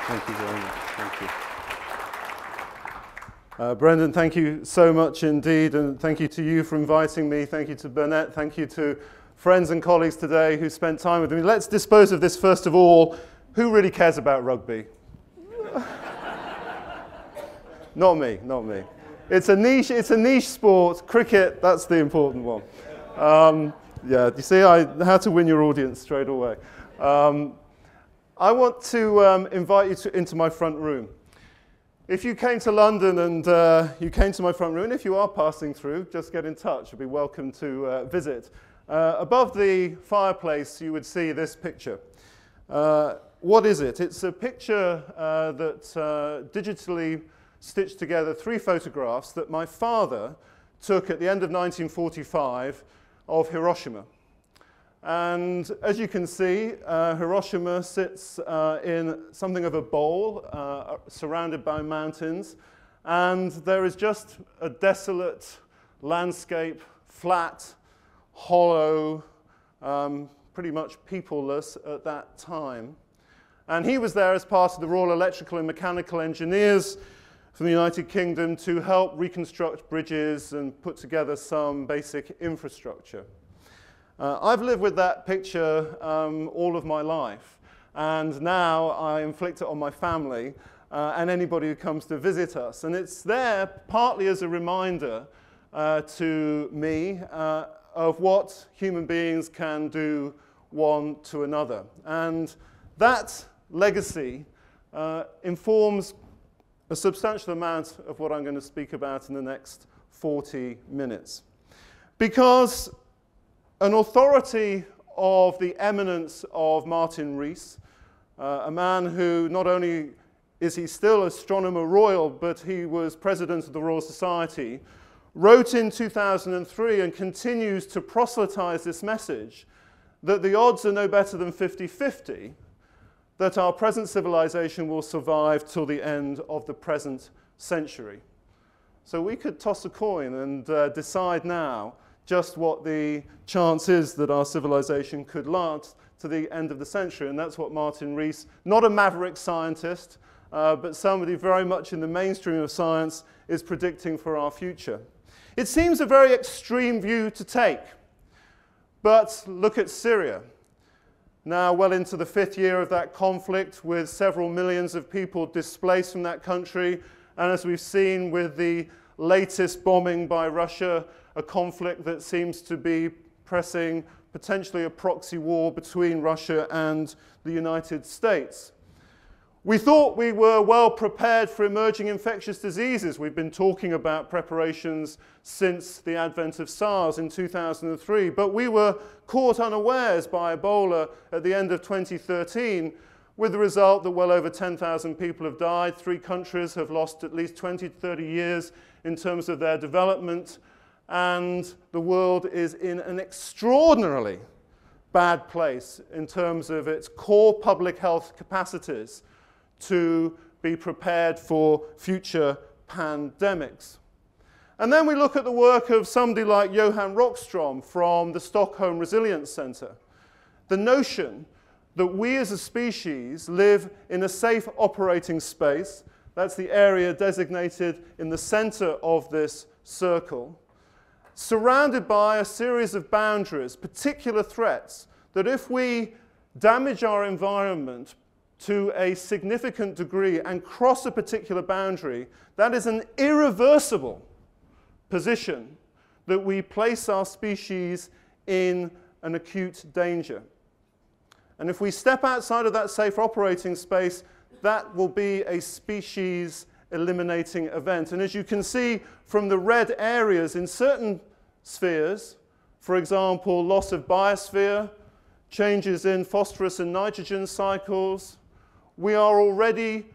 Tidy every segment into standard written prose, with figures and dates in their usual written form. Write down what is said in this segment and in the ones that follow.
Thank you very much. Thank you. Brendan, thank you so much indeed, and thank you to you for inviting me. Thank you to Burnet. Thank you to friends and colleagues today who spent time with me. Let's dispose of this first of all. Who really cares about rugby? Not me, not me. It's a niche sport. Cricket, that's the important one. Yeah, you see, I had to win your audience straight away. I want to invite you into my front room. If you came to London and you came to my front room, and if you are passing through, just get in touch. You'll be welcome to visit. Above the fireplace, you would see this picture. What is it? It's a picture that digitally stitched together 3 photographs that my father took at the end of 1945 of Hiroshima. And as you can see, Hiroshima sits in something of a bowl surrounded by mountains, and there is just a desolate landscape, flat, hollow, pretty much peopleless at that time. And he was there as part of the Royal Electrical and Mechanical Engineers from the United Kingdom to help reconstruct bridges and put together some basic infrastructure. I've lived with that picture all of my life, and now I inflict it on my family and anybody who comes to visit us. And it's there partly as a reminder to me of what human beings can do one to another. And that legacy informs a substantial amount of what I'm going to speak about in the next 40 minutes. Because an authority of the eminence of Martin Rees, a man who not only is he still Astronomer Royal, but he was President of the Royal Society, wrote in 2003 and continues to proselytize this message that the odds are no better than 50-50 that our present civilization will survive till the end of the present century. So we could toss a coin and decide now just what the chance is that our civilization could last to the end of the century. And that's what Martin Rees, not a maverick scientist, but somebody very much in the mainstream of science, is predicting for our future. It seems a very extreme view to take, but look at Syria. Now well into the 5th year of that conflict, with several millions of people displaced from that country, and as we've seen with the latest bombing by Russia, a conflict that seems to be pressing potentially a proxy war between Russia and the United States. We thought we were well prepared for emerging infectious diseases. We've been talking about preparations since the advent of SARS in 2003, but we were caught unawares by Ebola at the end of 2013, with the result that well over 10,000 people have died. 3 countries have lost at least 20 to 30 years in terms of their development, and the world is in an extraordinarily bad place in terms of its core public health capacities to be prepared for future pandemics. And then we look at the work of somebody like Johan Strom from the Stockholm Resilience Centre. The notion that we as a species live in a safe operating space, that's the area designated in the center of this circle, surrounded by a series of boundaries, particular threats, that if we damage our environment to a significant degree and cross a particular boundary, that is an irreversible position that we place our species in an acute danger. And if we step outside of that safe operating space, that will be a species eliminating event. And as you can see from the red areas in certain spheres, for example, loss of biosphere, changes in phosphorus and nitrogen cycles, we are already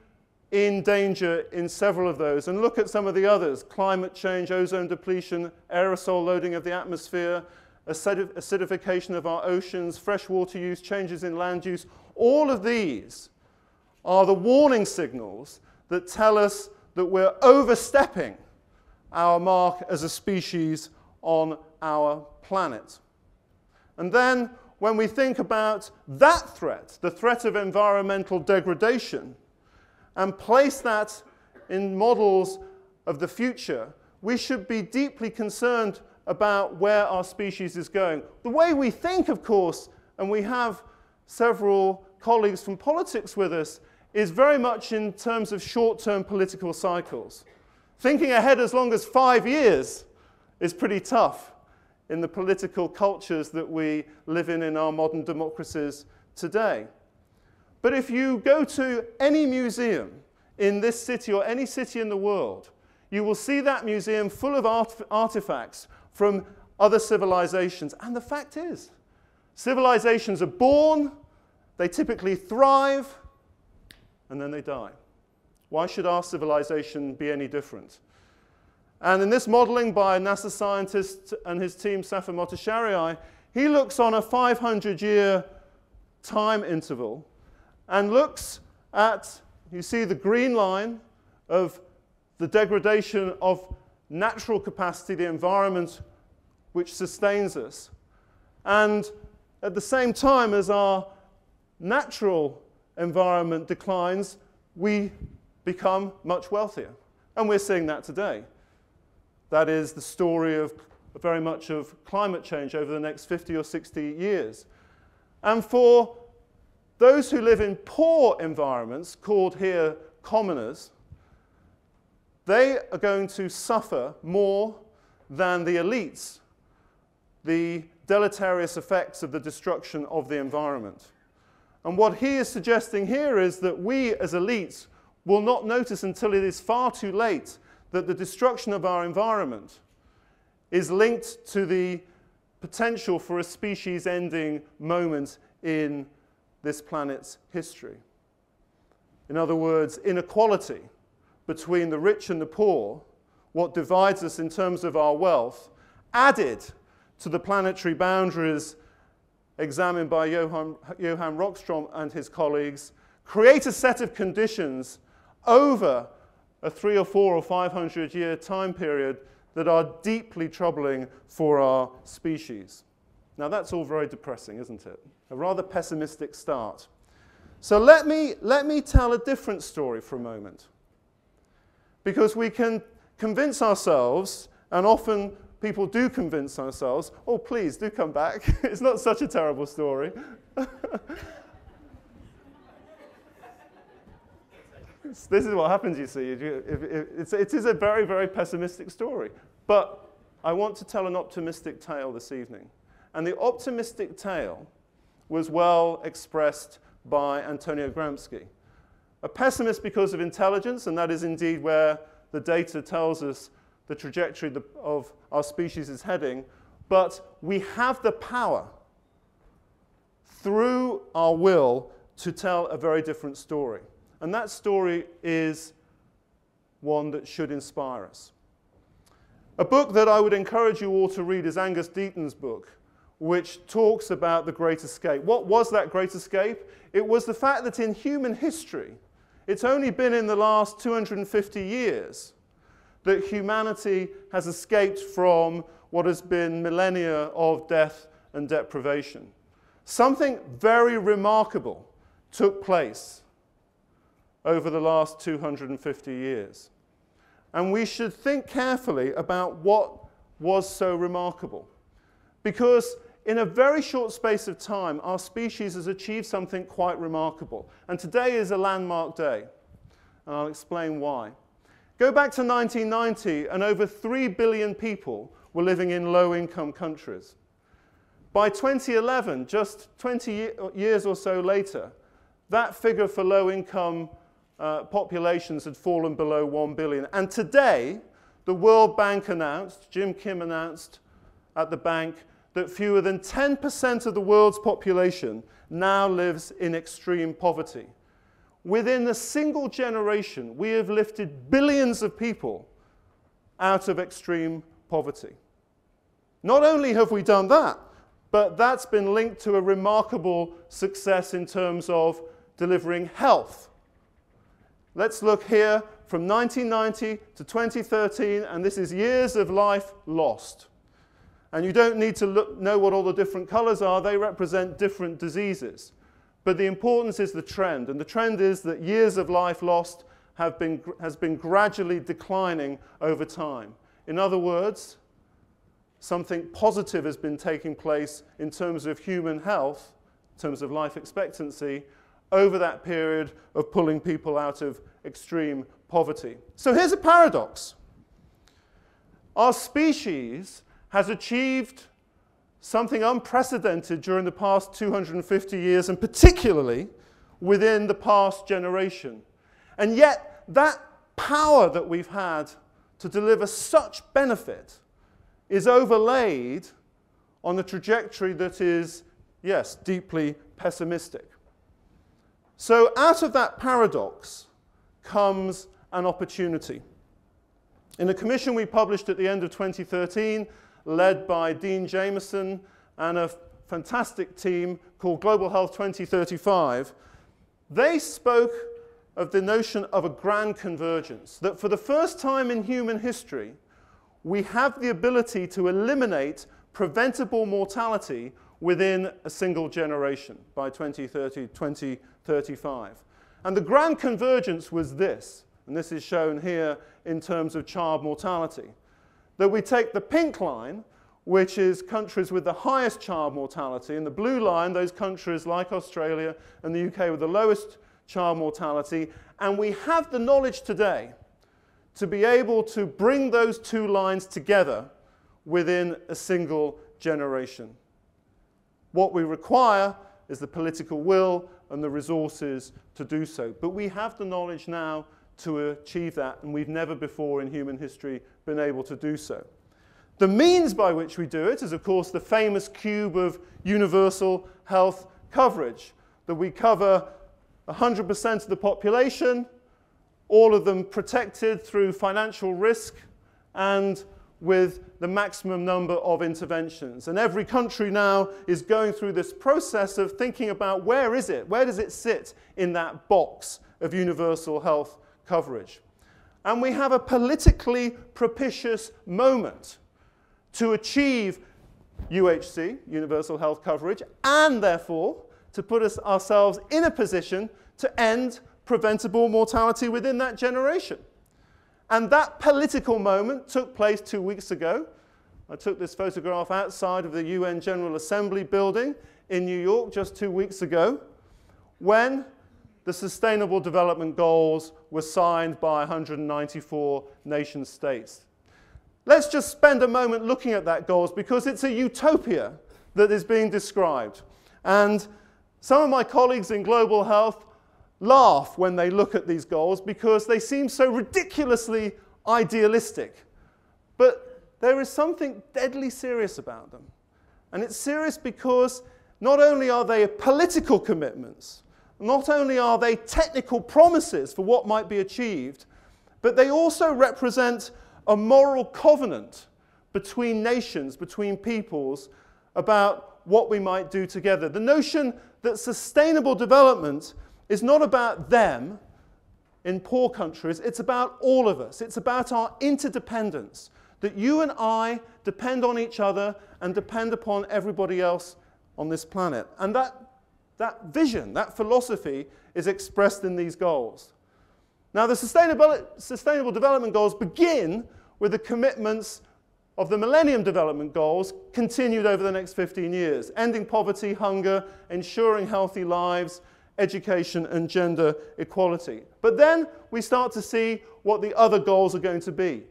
in danger in several of those. And look at some of the others: climate change, ozone depletion, aerosol loading of the atmosphere, acidification of our oceans, freshwater use, changes in land use. All of these are the warning signals that tell us that we're overstepping our mark as a species on our planet. And then when we think about that threat, the threat of environmental degradation, and place that in models of the future, we should be deeply concerned about where our species is going. The way we think, of course, and we have several colleagues from politics with us, is very much in terms of short-term political cycles. Thinking ahead as long as 5 years is pretty tough in the political cultures that we live in our modern democracies today. But if you go to any museum in this city or any city in the world, you will see that museum full of artifacts from other civilizations. And the fact is, civilizations are born, they typically thrive, and then they die. Why should our civilization be any different? And in this modeling by a NASA scientist and his team, Safar Motashariai, he looks on a 500-year time interval and looks at, you see the green line of the degradation of natural capacity, the environment which sustains us. And at the same time as our natural environment declines, we become much wealthier. And we're seeing that today. That is the story of very much of climate change over the next 50 or 60 years. And for those who live in poor environments, called here commoners, they are going to suffer more than the elites, the deleterious effects of the destruction of the environment. And what he is suggesting here is that we as elites will not notice until it is far too late that the destruction of our environment is linked to the potential for a species-ending moment in this planet's history. In other words, inequality between the rich and the poor, what divides us in terms of our wealth, added to the planetary boundaries examined by Johan Rockstrom and his colleagues, create a set of conditions over a 300 or 400 or 500 year time period that are deeply troubling for our species. Now that's all very depressing, isn't it? A rather pessimistic start. So let me tell a different story for a moment. Because we can convince ourselves, and often people do convince ourselves, oh please do come back, it's not such a terrible story. This is what happens, you see. It is a very, very pessimistic story. But I want to tell an optimistic tale this evening. And the optimistic tale was well expressed by Antonio Gramsci. A pessimist because of intelligence, and that is indeed where the data tells us the trajectory of our species is heading. But we have the power, through our will, to tell a very different story. And that story is one that should inspire us. A book that I would encourage you all to read is Angus Deaton's book, which talks about the Great Escape. What was that Great Escape? It was the fact that in human history, it's only been in the last 250 years that humanity has escaped from what has been millennia of death and deprivation. Something very remarkable took place over the last 250 years. And we should think carefully about what was so remarkable. Because in a very short space of time, our species has achieved something quite remarkable. And today is a landmark day. And I'll explain why. Go back to 1990, and over 3 billion people were living in low-income countries. By 2011, just 20 years or so later, that figure for low-income populations had fallen below 1 billion. And today, the World Bank announced, Jim Kim announced at the bank, that fewer than 10% of the world's population now lives in extreme poverty. Within a single generation, we have lifted billions of people out of extreme poverty. Not only have we done that, but that's been linked to a remarkable success in terms of delivering health. Let's look here from 1990 to 2013, and this is years of life lost. And you don't need to know what all the different colors are. They represent different diseases. But the importance is the trend. And the trend is that years of life lost has been gradually declining over time. In other words, something positive has been taking place in terms of human health, in terms of life expectancy, over that period of pulling people out of extreme poverty. So here's a paradox. Our species has achieved something unprecedented during the past 250 years, and particularly within the past generation. And yet, that power that we've had to deliver such benefit is overlaid on a trajectory that is, yes, deeply pessimistic. So out of that paradox comes an opportunity. In a commission we published at the end of 2013, led by Dean Jameson and a fantastic team called Global Health 2035, they spoke of the notion of a grand convergence, that for the first time in human history, we have the ability to eliminate preventable mortality within a single generation by 2030, 2035. And the grand convergence was this, and this is shown here in terms of child mortality, that we take the pink line, which is countries with the highest child mortality, and the blue line, those countries like Australia and the UK with the lowest child mortality, and we have the knowledge today to be able to bring those two lines together within a single generation. What we require is the political will and the resources to do so. But we have the knowledge now to achieve that, and we've never before in human history been able to do so. The means by which we do it is, of course, the famous cube of universal health coverage, that we cover 100% of the population, all of them protected through financial risk and with the maximum number of interventions. And every country now is going through this process of thinking about where is it? Where does it sit in that box of universal health coverage? And we have a politically propitious moment to achieve UHC, universal health coverage, and therefore to put ourselves in a position to end preventable mortality within that generation. And that political moment took place 2 weeks ago. I took this photograph outside of the UN General Assembly building in New York just 2 weeks ago, when the Sustainable Development Goals were signed by 194 nation states. Let's just spend a moment looking at that goals, because it's a utopia that is being described. And some of my colleagues in global health laugh when they look at these goals because they seem so ridiculously idealistic. But there is something deadly serious about them. And it's serious because not only are they political commitments, not only are they technical promises for what might be achieved, but they also represent a moral covenant between nations, between peoples, about what we might do together. The notion that sustainable development is not about them in poor countries, it's about all of us. It's about our interdependence, that you and I depend on each other and depend upon everybody else on this planet. And that vision, that philosophy is expressed in these goals. Now, the Sustainable Development Goals begin with the commitments of the Millennium Development Goals continued over the next 15 years, ending poverty, hunger, ensuring healthy lives, education, and gender equality. But then we start to see what the other goals are going to be.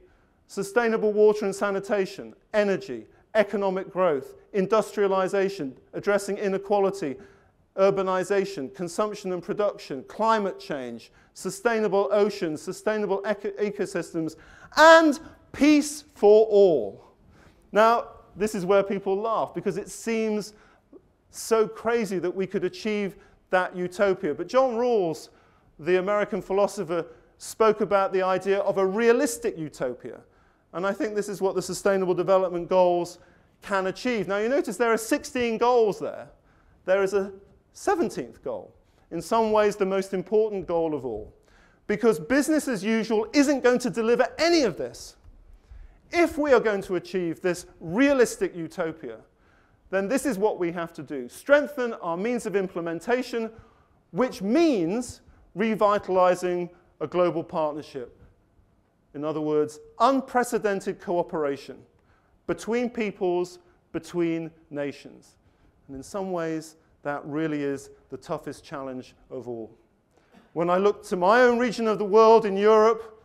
Sustainable water and sanitation, energy, economic growth, industrialization, addressing inequality, urbanization, consumption and production, climate change, sustainable oceans, sustainable ecosystems, and peace for all. Now, this is where people laugh, because it seems so crazy that we could achieve that utopia. But John Rawls, the American philosopher, spoke about the idea of a realistic utopia. And I think this is what the Sustainable Development Goals can achieve. Now, you notice there are 16 goals there. There is a 17th goal, in some ways the most important goal of all, because business as usual isn't going to deliver any of this. If we are going to achieve this realistic utopia, then this is what we have to do. Strengthen our means of implementation, which means revitalizing a global partnership. In other words, unprecedented cooperation between peoples, between nations. And in some ways, that really is the toughest challenge of all. When I look to my own region of the world in Europe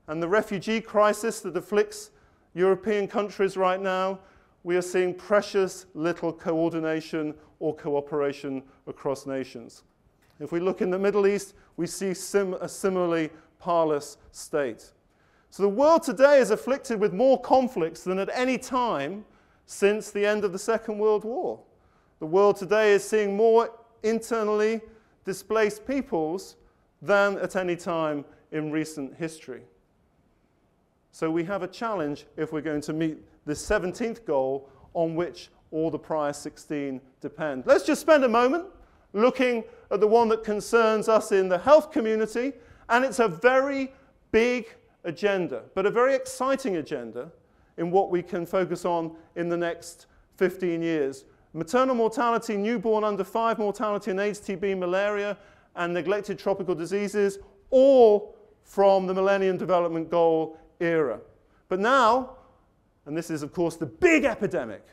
and the refugee crisis that afflicts European countries right now, we are seeing precious little coordination or cooperation across nations. If we look in the Middle East, we see a similarly parlous state. So the world today is afflicted with more conflicts than at any time since the end of the Second World War. The world today is seeing more internally displaced peoples than at any time in recent history. So we have a challenge if we're going to meet the 17th goal on which all the prior 16 depend. Let's just spend a moment looking at the one that concerns us in the health community, and it's a very big agenda, but a very exciting agenda in what we can focus on in the next 15 years. Maternal mortality, newborn under 5 mortality, and AIDS, TB, malaria, and neglected tropical diseases, all from the Millennium Development Goal era. But now, and this is of course the big epidemic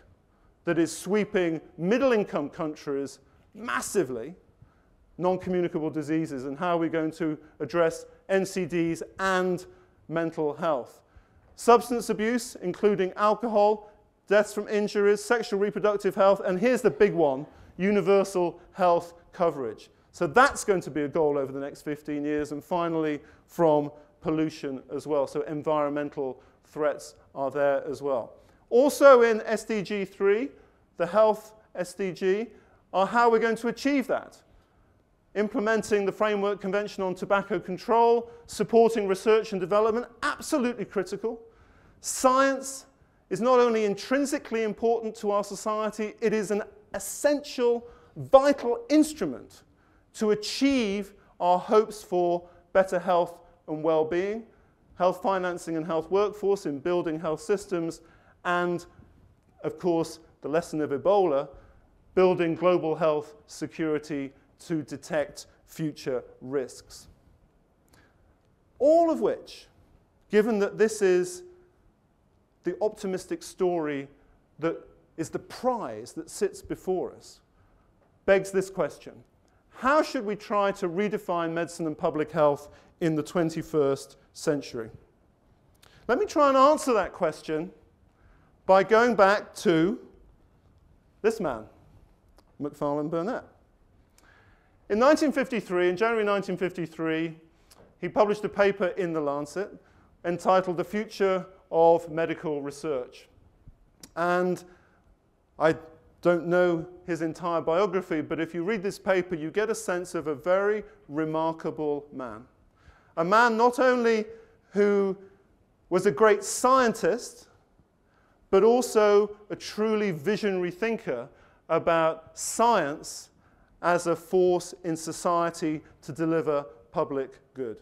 that is sweeping middle-income countries massively, non-communicable diseases, and how we're going to address NCDs and mental health. Substance abuse, including alcohol, deaths from injuries, sexual reproductive health, and here's the big one, universal health coverage. So that's going to be a goal over the next 15 years, and finally from pollution as well. So environmental threats are there as well. Also in SDG 3, the health SDG, are how we're going to achieve that. Implementing the Framework Convention on Tobacco Control, supporting research and development, absolutely critical. Science is not only intrinsically important to our society, it is an essential, vital instrument to achieve our hopes for better health and well-being, health financing and health workforce in building health systems, and, of course, the lesson of Ebola, building global health security to detect future risks. All of which, given that this is the optimistic story that is the prize that sits before us, begs this question: how should we try to redefine medicine and public health in the 21st century? Let me try and answer that question by going back to this man, Macfarlane Burnet. In 1953, in January 1953, he published a paper in the Lancet entitled The Future of Medical Research. And I don't know his entire biography, but if you read this paper, you get a sense of a very remarkable man. A man not only who was a great scientist, but also a truly visionary thinker about science as a force in society to deliver public good.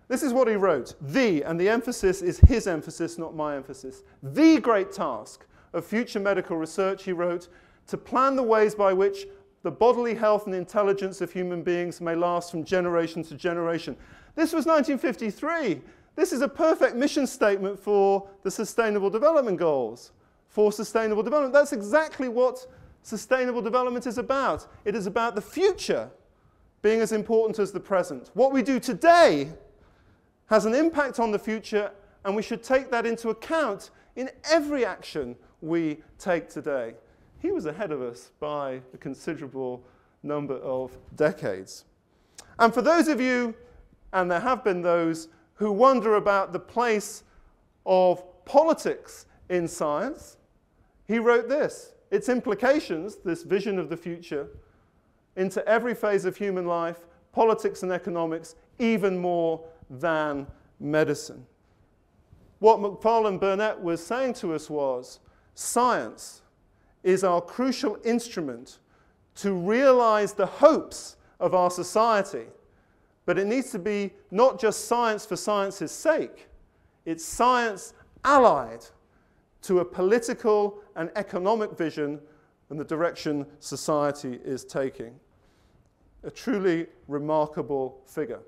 This is what he wrote. And the emphasis is his emphasis, not my emphasis. The great task of future medical research, he wrote, to plan the ways by which the bodily health and intelligence of human beings may last from generation to generation. This was 1953. This is a perfect mission statement for the Sustainable Development Goals, for sustainable development. That's exactly what sustainable development is about. It is about the future being as important as the present. What we do today has an impact on the future, and we should take that into account in every action we take today. He was ahead of us by a considerable number of decades. And for those of you, and there have been those, who wonder about the place of politics in science, he wrote this: its implications, this vision of the future, into every phase of human life, politics and economics, even more than medicine. What Macfarlane Burnet was saying to us was, science is our crucial instrument to realize the hopes of our society, but it needs to be not just science for science's sake, it's science allied to a political and economic vision and the direction society is taking. A truly remarkable figure.